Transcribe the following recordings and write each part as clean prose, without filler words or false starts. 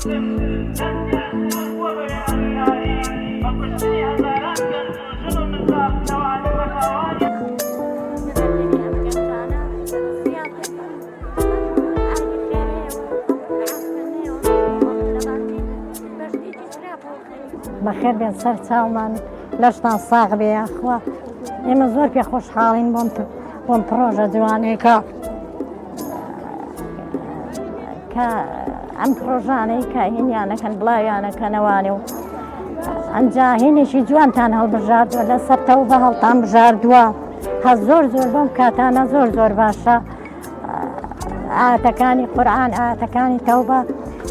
بەخێر بێن سەر چاومان لەشتان ساغ بێ یاخوا ئێمە زۆر پێ خۆشحاڵین بۆم پرۆژە جوانێکە کە ئەم پرۆژانەی کە هینیانەکەن بڵاویانەکەنەوانێ و ئەنجا هینێکی جوانتان هەڵبژاردووە لەسەر تەوبە هەڵتان بژاردووە هە زۆر بەم کاتانە زۆر باشە ئاەتەکانی قورئان ئاەتەکانی تەوبە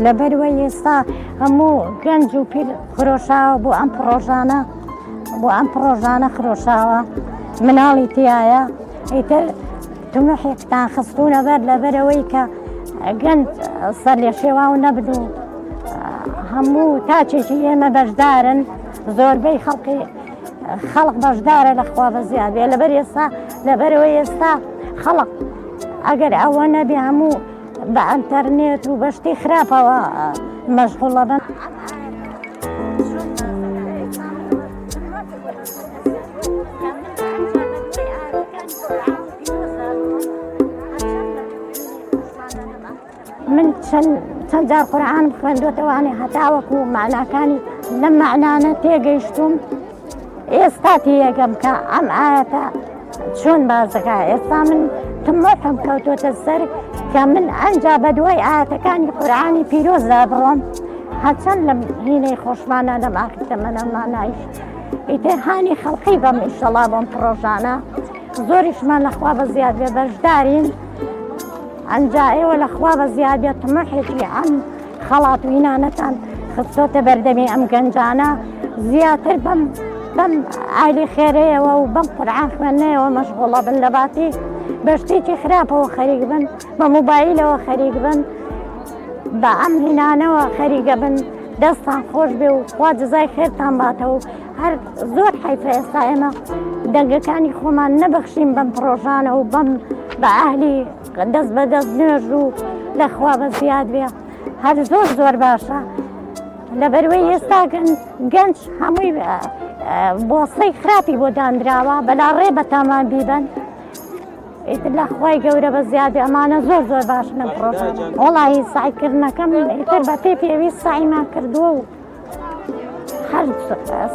لەبەرەوەی ئێستا هەموو گەنج و پیر خرۆشاوە بۆ ئەم پرۆژانە خرۆشاوە مناڵی تایە ئیتر تموحێکتان خستوونە بەر لەبەرەوەی کە گەنج سەر لێ شێواو نەبدو هەموو تاچێکی ئێمە بەشدارن زۆربەی خەڵق بەشدارە لەخوا بەزیاد بێ لەبەرەوەی ئێستا خەڵق ئەگەر ئەوە نەبێ هەموو بە ئەنتەرنێت و بەشتی خراپەوە مەشغوڵە بن. من چەند جار قورئان خوێندوتەوانێ هەتاوەکو معناکانی لەم معنانە تێگەیشتوم ئێستا تێگەم کە ئەم ئاەتە چۆن بازەکە ئێستا من تمۆحم کەوتۆتە سەر کە من ئەنجا بەدوای ئاەتەکانی قورئانی پیرۆزدا بڕۆم هەرچەند لەم هینەی خۆشمانە لەم ئاخرتەمەنەمانایش ئیتر هانی خەڵقی بەم ئینشەڵا بۆم پرۆژانە زۆریشمان لەخوا بەزیاد بێ بەشدارین ئەنجا ئێوە لەخوا بەزیاد بێت تمۆحێکی ئەم خەڵات و هینانەتان خستۆتە بەردەمی ئەم گەنجانە زیاتر بەم ئایلی خێرەیەوە و بەم قورئان خوێندنەوە مەشغوڵە بن لە باتی بەشتێکی خراپەوە خەریک بن بە موبایلەوە خەریک بن بە ئەم هینانەوە خەریکە بن دەستان خۆش بێ و خوا جزای خێرتان باتەوە هەر زۆر حیفە ئێستا ئێمە دەنگەکانی خۆمان نەبەخشین بەم پرۆژانە و بەم بە ئاهلی دەست بەدەست نوێژ و لەخوا بەزیاد بێ هەر زۆر باشە لەبەرەوەی ئێستا گەنج هەمووی بۆسەی خراپی بۆ دانراوە بەلا ڕێ بەتامان بیبن ئیتر لەخوای گەورە بەزیاد ئەمانە زۆر باشن ئەم پرۆژانە وەڵاهی سعیکردنەکەم ئیتر بە پێویست سعیمان کردووە و هەر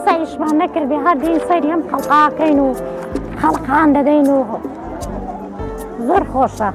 سعیشمان نەکردێ هەر دێین سەیری ئەم خەڵقاکەین و خەڵقان دەدەین و زۆر خۆشە.